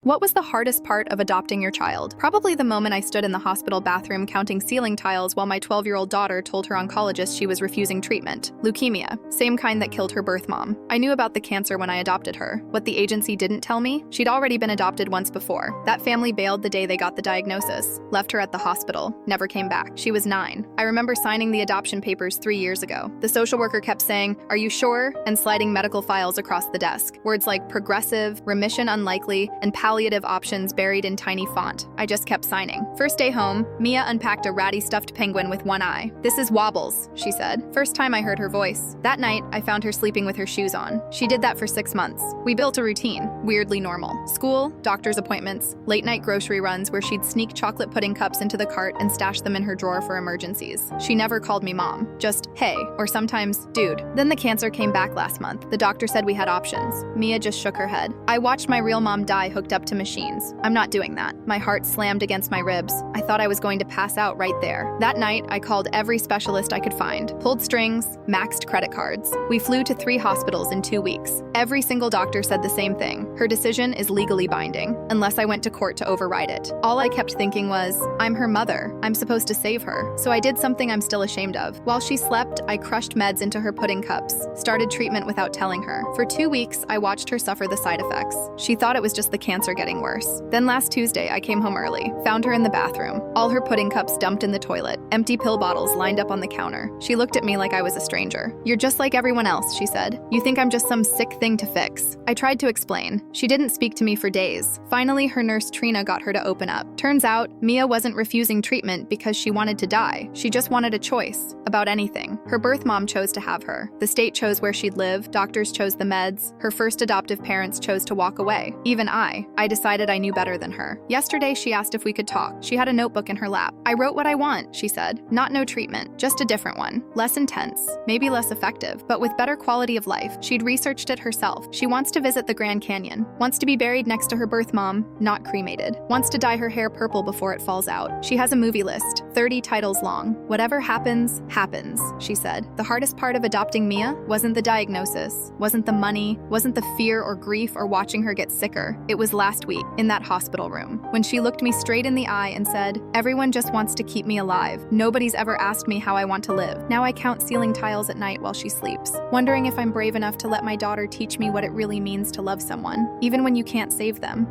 What was the hardest part of adopting your child? Probably the moment I stood in the hospital bathroom counting ceiling tiles while my 12-year-old daughter told her oncologist she was refusing treatment. Leukemia, same kind that killed her birth mom. I knew about the cancer when I adopted her. What the agency didn't tell me? She'd already been adopted once before. That family bailed the day they got the diagnosis, left her at the hospital, never came back. She was 9. I remember signing the adoption papers 3 years ago. The social worker kept saying, "Are you sure?" and sliding medical files across the desk. Words like progressive, remission unlikely, and palliative options buried in tiny font. I just kept signing. First day home, Mia unpacked a ratty stuffed penguin with one eye. "This is Wobbles," she said. First time I heard her voice. That night, I found her sleeping with her shoes on. She did that for 6 months. We built a routine, weirdly normal. School, doctor's appointments, late night grocery runs where she'd sneak chocolate pudding cups into the cart and stash them in her drawer for emergencies. She never called me mom, just hey, or sometimes dude. Then the cancer came back last month. The doctor said we had options. Mia just shook her head. I watched my real mom die hooked up to machines. I'm not doing that. My heart slammed against my ribs. I thought I was going to pass out right there. That night, I called every specialist I could find, pulled strings, maxed credit cards. We flew to 3 hospitals in 2 weeks. Every single doctor said the same thing. Her decision is legally binding, unless I went to court to override it. All I kept thinking was, I'm her mother. I'm supposed to save her. So I did something I'm still ashamed of. While she slept, I crushed meds into her pudding cups, started treatment without telling her. For 2 weeks, I watched her suffer the side effects. She thought it was just the cancer getting worse. Then last Tuesday, I came home early, found her in the bathroom, all her pudding cups dumped in the toilet, empty pill bottles lined up on the counter. She looked at me like I was a stranger. "You're just like everyone else," she said. "You think I'm just some sick thing to fix." I tried to explain. She didn't speak to me for days. Finally, her nurse Trina got her to open up. Turns out, Mia wasn't refusing treatment because she wanted to die. She just wanted a choice about anything. Her birth mom chose to have her. The state chose where she'd live, doctors chose the meds, her first adoptive parents chose to walk away. Even I decided I knew better than her. Yesterday, she asked if we could talk. She had a notebook in her lap. "I wrote what I want," she said. "Not no treatment, just a different one. Less intense, maybe less effective, but with better quality of life." She'd researched it herself. She wants to visit the Grand Canyon, wants to be buried next to her birth mom, not cremated, wants to dye her hair purple before it falls out. She has a movie list, 30 titles long. "Whatever happens, happens," she said. The hardest part of adopting Mia wasn't the diagnosis, wasn't the money, wasn't the fear or grief or watching her get sicker. It was last week, in that hospital room, when she looked me straight in the eye and said, "Everyone just wants to keep me alive. Nobody's ever asked me how I want to live. Now I count ceiling tiles at night while she sleeps, wondering if I'm brave enough to let my daughter teach me what it really means to love someone, even when you can't save them."